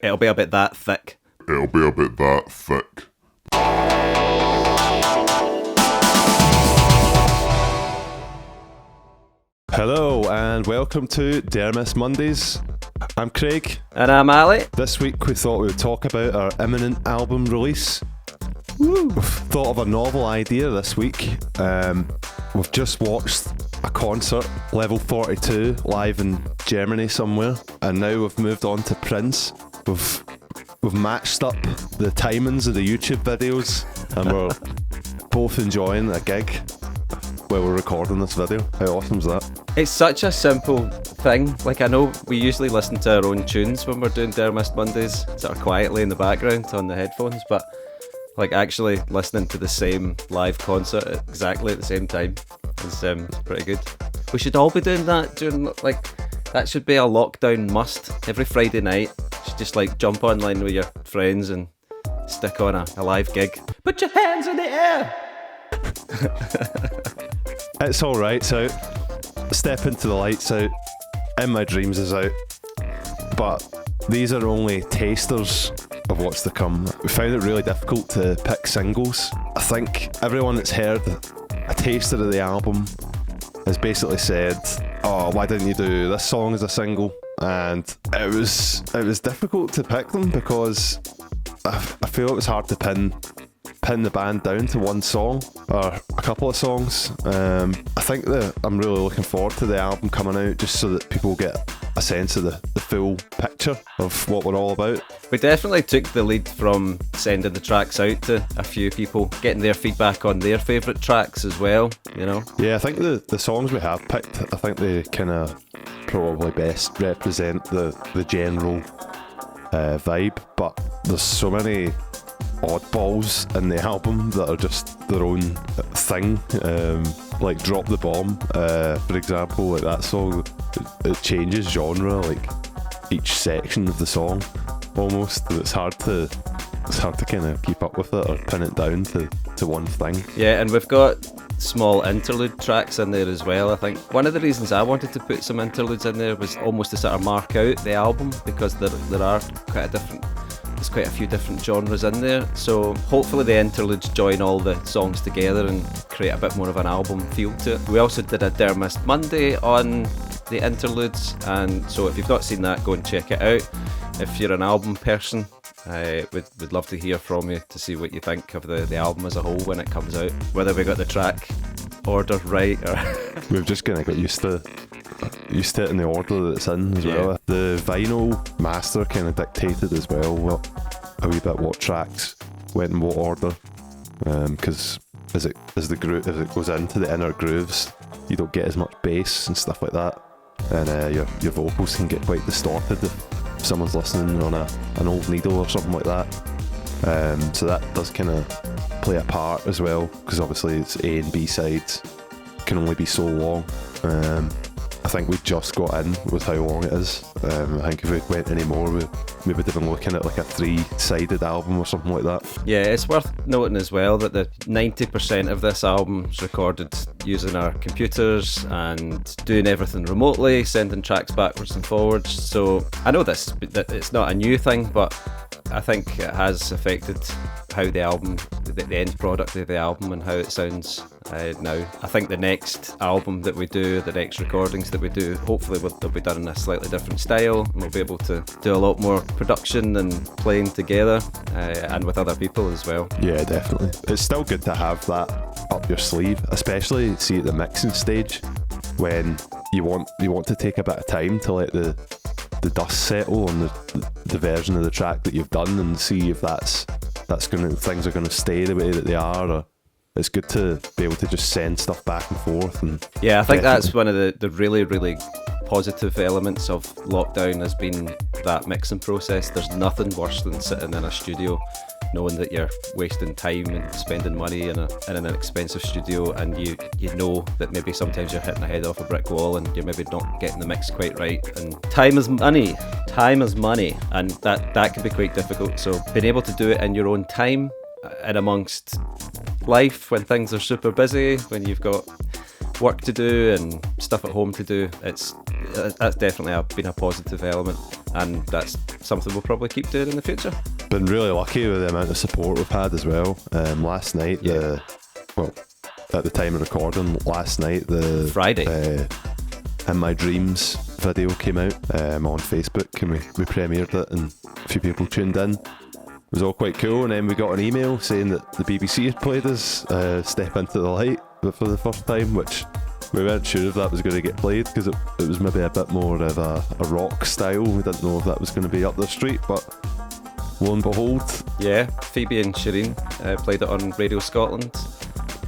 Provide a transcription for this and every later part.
It'll be a bit that thick. It'll be a bit that thick. Hello and welcome to Dermis Mondays. I'm Craig. And I'm Ali. This week we thought we would talk about our imminent album release. We've thought of a novel idea this week. We've just watched a concert, Level 42, live in Germany somewhere, and now we've moved on to Prince. We've matched up the timings of the YouTube videos, and we're both enjoying a gig while we're recording this video. How awesome is that? It's such a simple thing. Like, I know we usually listen to our own tunes when we're doing Dermist Mondays, sort of quietly in the background on the headphones, but like actually listening to the same live concert at exactly at the same time is pretty good. We should all be doing that during, like, that should be a lockdown must. Every Friday night, you should just like jump online with your friends and stick on a live gig. Put your hands in the air! It's Alright's out. Step Into the Lights out. In My Dreams is out. But these are only tasters of what's to come. We found it really difficult to pick singles. I think everyone that's heard a taster of the album has basically said, oh, why didn't you do this song as a single? And it was difficult to pick them because I feel it was hard to pin the band down to one song or a couple of songs. I think that I'm really looking forward to the album coming out just so that people get a sense of the full picture of what we're all about. We definitely took the lead from sending the tracks out to a few people, getting their feedback on their favourite tracks as well, you know? Yeah, I think the songs we have picked, I think they kind of probably best represent the general vibe, but there's so many oddballs in the album that are just their own thing, like Drop the Bomb, for example. Like that song, it changes genre like each section of the song almost. It's hard to kind of keep up with it or pin it down to one thing. Yeah, and we've got small interlude tracks in there as well. I think one of the reasons I wanted to put some interludes in there was almost to sort of mark out the album, because there are there's quite a few different genres in there, so hopefully the interludes join all the songs together and create a bit more of an album feel to it. We also did a Dermist Monday on the interludes, and so if you've not seen that, go and check it out. If you're an album person, we'd love to hear from you to see what you think of the album as a whole when it comes out, whether we got the track order right or we've just kind of got used to it in the order that it's in as well. The vinyl master kind of dictated as well what tracks went in what order, because as it goes into the inner grooves, you don't get as much bass and stuff like that, and your vocals can get quite distorted if someone's listening on an old needle or something like that. So that does kind of play a part as well, because obviously it's A and B sides can only be so long. I think we just got in with how long it is. I think if we went any more, we would have been looking at like a 3-sided album or something like that. Yeah, it's worth noting as well that the 90% of this album is recorded using our computers and doing everything remotely, sending tracks backwards and forwards. So I know that it's not a new thing, but I think it has affected how the album, the end product of the album and how it sounds now. I think the next album that we do, the next recordings that we do, hopefully they'll be done in a slightly different style, and we'll be able to do a lot more production and playing together and with other people as well. Yeah, definitely. It's still good to have that up your sleeve, especially see at the mixing stage when you want to take a bit of time to let the dust settle on the version of the track that you've done and see if things are gonna stay the way that they are, or it's good to be able to just send stuff back and forth. And yeah, I think that's one of the really, really positive elements of lockdown has been that mixing process. There's nothing worse than sitting in a studio knowing that you're wasting time and spending money in an expensive studio, and you know that maybe sometimes you're hitting the head off a brick wall and you're maybe not getting the mix quite right, and time is money, and that can be quite difficult. So being able to do it in your own time and amongst life when things are super busy, when you've got work to do and stuff at home to do, that's definitely been a positive element. and that's something we'll probably keep doing in the future. Been really lucky with the amount of support we've had as well. Last night, at the time of recording, the Friday. In My Dreams video came out on Facebook, and we premiered it, and a few people tuned in. It was all quite cool, and then we got an email saying that the BBC had played us Step Into the Light for the first time, which we weren't sure if that was going to get played, because it was maybe a bit more of a rock style. We didn't know if that was going to be up the street, but lo and behold. Yeah, Phoebe and Shireen played it on Radio Scotland,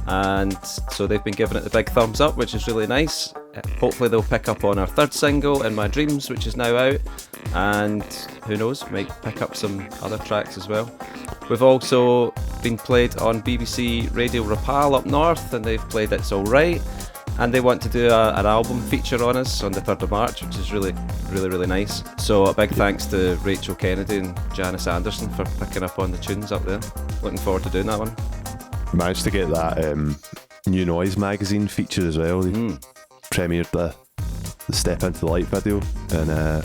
and so they've been giving it the big thumbs up, which is really nice. Hopefully they'll pick up on our third single, In My Dreams, which is now out, and who knows, might pick up some other tracks as well. We've also been played on BBC Radio Rapal up north, and they've played It's Alright, and they want to do an album feature on us on the 3rd of March, which is really, really, really nice. So a big thanks to Rachel Kennedy and Janice Anderson for picking up on the tunes up there. Looking forward to doing that one. Managed to get that New Noise magazine feature as well. They premiered the Step Into the Light video, and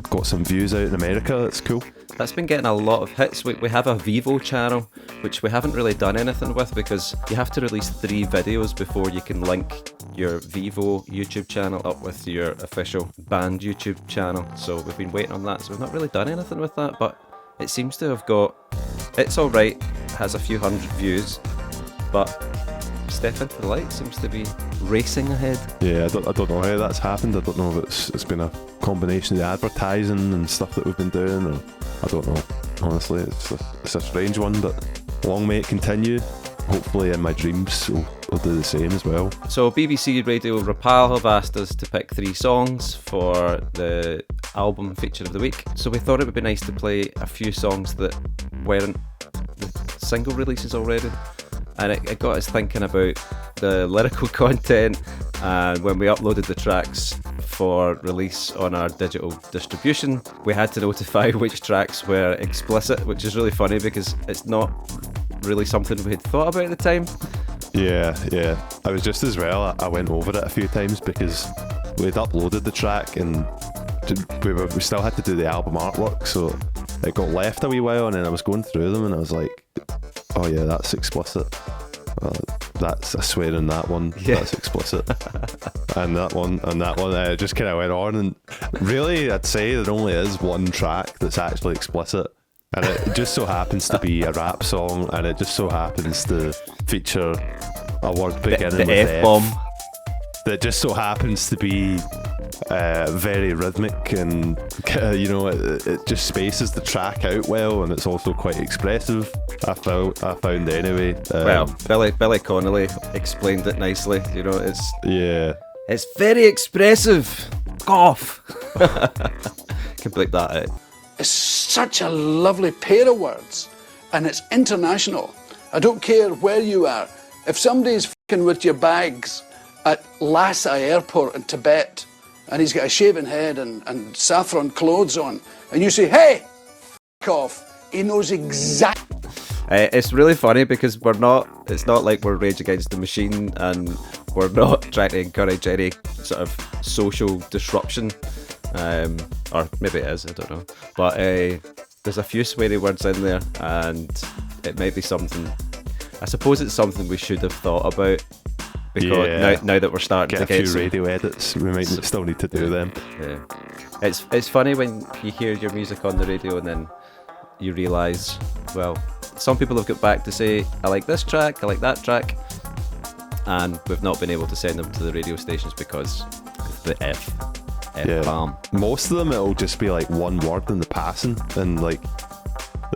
got some views out in America. That's cool. That's been getting a lot of hits. We have a Vivo channel, which we haven't really done anything with, because you have to release 3 videos before you can link your Vivo YouTube channel up with your official band YouTube channel. So we've been waiting on that, so we've not really done anything with that, but it seems to have got... It's Alright has a few hundred views, but Step Into the Light seems to be racing ahead. Yeah, I don't know how that's happened. I don't know if it's been a combination of the advertising and stuff that we've been doing, or I don't know. Honestly, it's a strange one, but long may it continue. Hopefully In My Dreams will do the same as well. So BBC Radio Rapal have asked us to pick 3 songs for the album feature of the week. So we thought it would be nice to play a few songs that weren't the single releases already. And it got us thinking about the lyrical content, and when we uploaded the tracks for release on our digital distribution, we had to notify which tracks were explicit, which is really funny because it's not really something we had thought about at the time. Yeah. I was just as well. I went over it a few times because we had uploaded the track and we still had to do the album artwork, so it got left a wee while, and then I was going through them and I was like, oh yeah, that's explicit. That's, I swear, in that one, that's explicit. and that one, it just kind of went on, and really, I'd say there only is one track that's actually explicit, and it just so happens to be a rap song, and it just so happens to feature a word beginning with F-bomb. That just so happens to be very rhythmic, and it just spaces the track out well, and it's also quite expressive. I found anyway. Well, Billy Connolly explained it nicely. It's very expressive. Cough. Can bleep that out. It's such a lovely pair of words, and it's international. I don't care where you are. If somebody's f***ing with your bags at Lhasa airport in Tibet, and he's got a shaven head and saffron clothes on, and you say, hey, f*** off, he knows exactly. It's really funny because it's not like we're Rage Against the Machine, and we're not trying to encourage any sort of social disruption, or maybe it is, I don't know, but there's a few sweary words in there, and it might be something, I suppose it's something we should have thought about, because now that we're starting to get a few radio edits, we might still need to do them. Yeah, it's funny when you hear your music on the radio and then you realise, well, some people have got back to say, I like this track, I like that track, and we've not been able to send them to the radio stations because of the F-bomb. Most of them it'll just be like one word in the passing, and like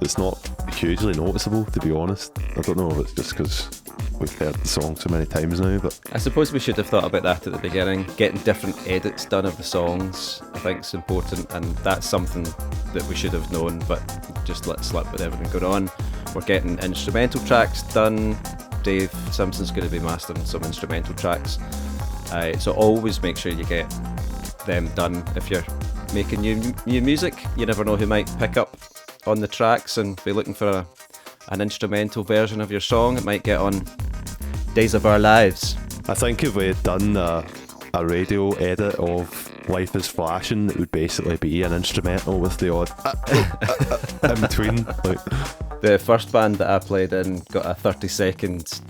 it's not hugely noticeable, to be honest. I don't know if it's just because we've heard the song so many times now, but I suppose we should have thought about that at the beginning. Getting different edits done of the songs, I think, is important, and that's something that we should have known, but just let slip with everything going on. We're getting instrumental tracks done. Dave Simpson's going to be mastering some instrumental tracks, so always make sure you get them done. If you're making new music, you never know who might pick up on the tracks and be looking for an instrumental version of your song. It might get on Days of Our Lives. I think if we had done a radio edit of Life is Flashing, it would basically be an instrumental with the odd in between. Like, The first band that I played in got a 30-second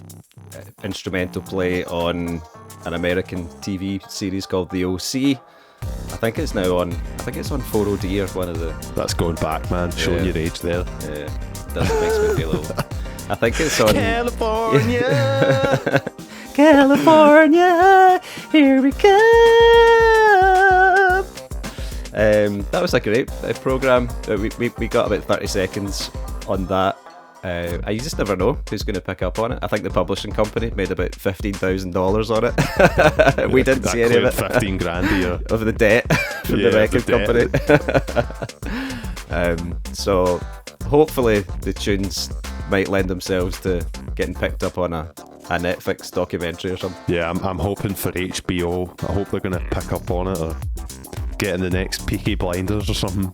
instrumental play on an American TV series called The OC. I think it's now on. I think it's on 4OD or one of the. that's going back, man. Showing your age there. Yeah, that makes me feel old. I think it's on California. California, here we come. That was a great program. We got about 30 seconds on that. You just never know who's going to pick up on it. I think the publishing company made about $15,000 on it. We didn't see any of it. 15 grand a year of the debt from the record company. So hopefully the tunes might lend themselves to getting picked up on a Netflix documentary or something. Yeah, I'm hoping for HBO. I hope they're going to pick up on it or get in the next Peaky Blinders or something.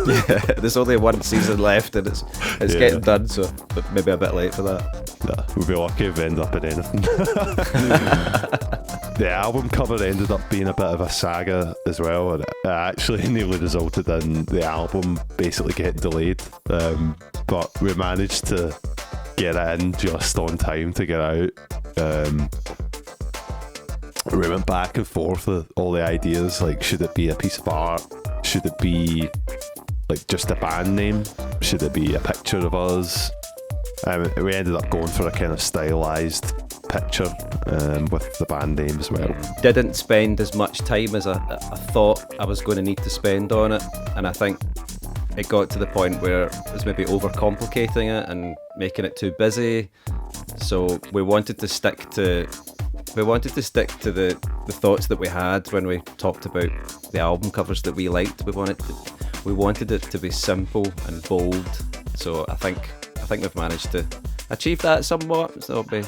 Yeah, there's only one season left and it's getting done, so but maybe a bit late for that. Nah, we'll be lucky if we end up in anything. The album cover ended up being a bit of a saga as well, and it actually nearly resulted in the album basically getting delayed. But we managed to get it in just on time to get out. We went back and forth with all the ideas, like should it be a piece of art? Should it be like just a band name? Should it be a picture of us? We ended up going for a kind of stylized picture with the band name as well. Didn't spend as much time as I thought I was going to need to spend on it, and I think it got to the point where it was maybe overcomplicating it and making it too busy. So we wanted to stick to the thoughts that we had when we talked about the album covers that we liked. We wanted it to be simple and bold. So I think we've managed to achieve that somewhat. So it'll be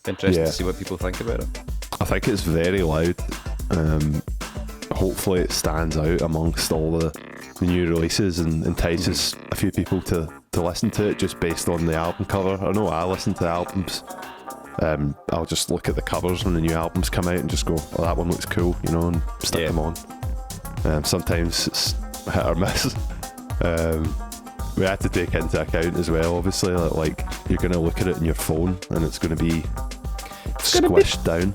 interesting to see what people think about it. I think it's very loud. Hopefully it stands out amongst all the new releases and entices a few people to listen to it just based on the album cover. I know I listen to albums. I'll just look at the covers when the new albums come out and just go, oh, that one looks cool, and stick them on. Sometimes it's hit or miss. We had to take into account as well, obviously, like you're going to look at it in your phone and it's going to be squished down.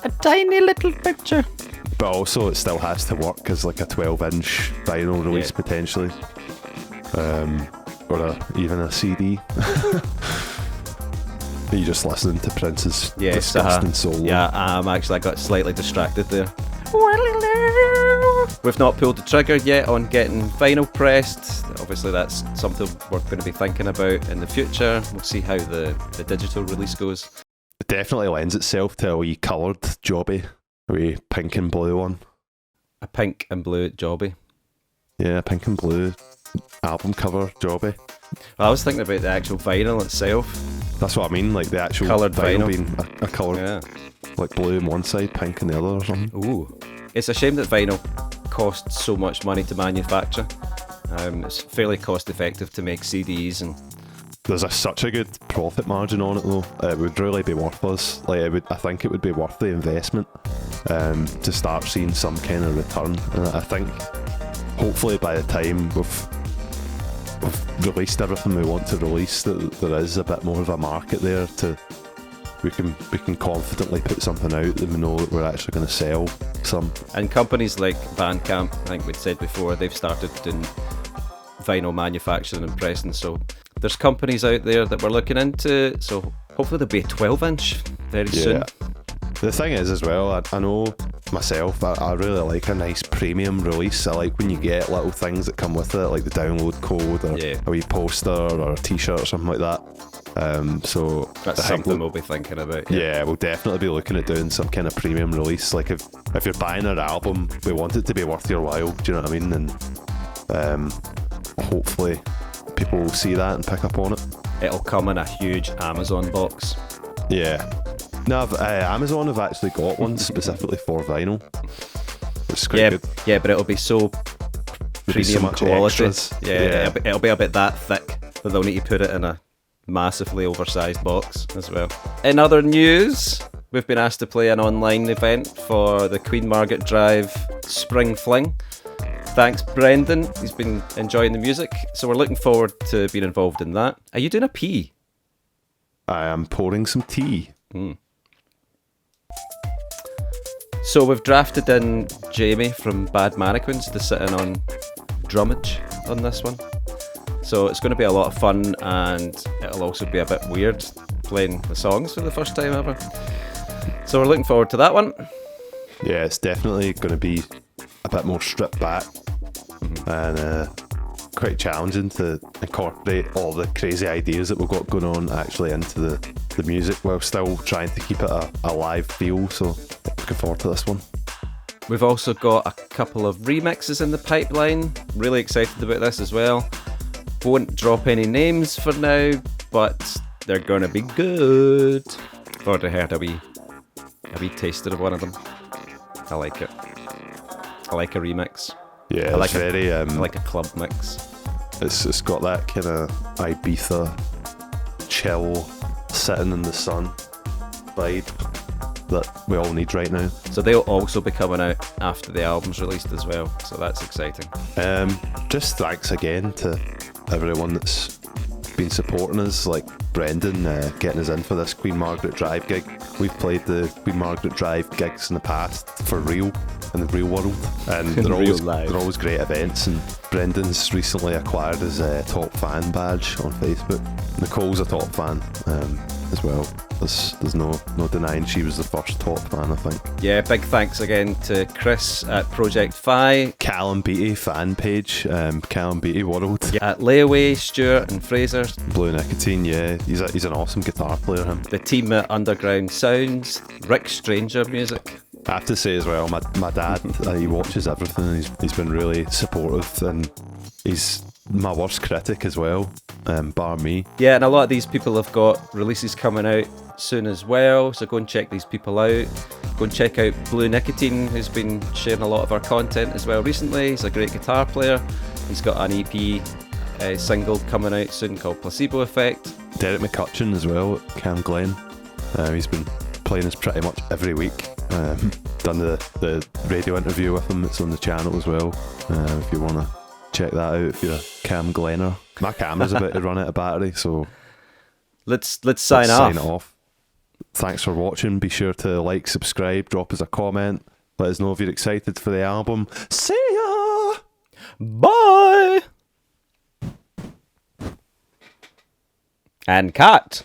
A tiny little picture. But also it still has to work as like a 12-inch vinyl release potentially. Or even a CD. Are you just listening to Prince's disgusting solo? Yeah, I got slightly distracted there. We've not pulled the trigger yet on getting vinyl pressed. Obviously that's something we're going to be thinking about in the future. We'll see how the digital release goes. It definitely lends itself to a wee coloured jobby. A wee pink and blue one. A pink and blue jobby. Yeah, pink and blue album cover jobby. Well, I was thinking about the actual vinyl itself. That's what I mean, like the actual coloured vinyl being a colour, like blue on one side, pink on the other or something. Ooh. It's a shame that vinyl costs so much money to manufacture. It's fairly cost effective to make CDs, and there's such a good profit margin on it though. It would really be worth us. I think it would be worth the investment to start seeing some kind of return. And I think hopefully by the time we've released everything we want to release, that there is a bit more of a market there we can confidently put something out that we know that we're actually going to sell some. And companies like Bandcamp, I think we'd said before, they've started doing vinyl manufacturing and pressing, so there's companies out there that we're looking into, so hopefully there'll be a 12-inch very soon. The thing is as well, I know myself, I really like a nice premium release. I like when you get little things that come with it, like the download code or a wee poster or a t-shirt or something like that. So that's something we'll be thinking about. Yeah, we'll definitely be looking at doing some kind of premium release. Like if you're buying our album, we want it to be worth your while. Do you know what I mean? And hopefully people will see that and pick up on it. It'll come in a huge Amazon box. Yeah. No, Amazon have actually got one specifically for vinyl. Which is quite good. Yeah, but it'll be so premium so quality. Extras. Yeah. It'll be a bit that thick that they'll need to put it in a massively oversized box as well. In other news, we've been asked to play an online event for the Queen Margaret Drive Spring Fling. Thanks, Brendan. He's been enjoying the music, so we're looking forward to being involved in that. Are you doing a pee? I am pouring some tea. So we've drafted in Jamie from Bad Mannequins to sit in on drummage on this one. So it's going to be a lot of fun, and it'll also be a bit weird playing the songs for the first time ever. So we're looking forward to that one. Yeah, it's definitely going to be a bit more stripped back and quite challenging to incorporate all the crazy ideas that we've got going on actually into the music while still trying to keep it a live feel. So looking forward to this one. We've also got a couple of remixes in the pipeline. Really excited about this as well. Won't drop any names for now, but they're going to be good. I've already heard a wee taster of one of them. I like it. I like a remix. Yeah, I like it's very. I like a club mix. It's got that kind of Ibiza chill, sitting in the sun vibe that we all need right now. So they'll also be coming out after the album's released as well. So that's exciting. Just thanks again to everyone that's been supporting us, like Brendan getting us in for this Queen Margaret Drive gig. We've played the Queen Margaret Drive gigs in the past for real, in the real world, and they're always great events. And Brendan's recently acquired his top fan badge on Facebook. Nicole's a top fan as well. There's no denying she was the first top fan, I think. Yeah, big thanks again to Chris at Project Phi. Callum Beattie fan page, Callum Beattie World. Yeah, at Layaway, Stuart and Fraser. Blue Nicotine, yeah. He's an awesome guitar player, him. The team at Underground Sounds. Rick Stranger Music. I have to say as well, my dad, he watches everything. He's been really supportive, and he's my worst critic as well, bar me. Yeah, and a lot of these people have got releases coming out soon as well, so go and check these people out. Go and check out Blue Nicotine, who's been sharing a lot of our content as well recently. He's a great guitar player. He's got an EP single coming out soon called Placebo Effect. Derek McCutcheon as well at Cam Glen. He's been playing us pretty much every week. Done the radio interview with him. It's on the channel as well, if you want to check that out if you're a Cam Glenner. My camera's about to run out of battery, so let's sign off. Sign it off. Thanks for watching. Be sure to like, subscribe, drop us a comment. Let us know if you're excited for the album. See ya! Bye! And cut.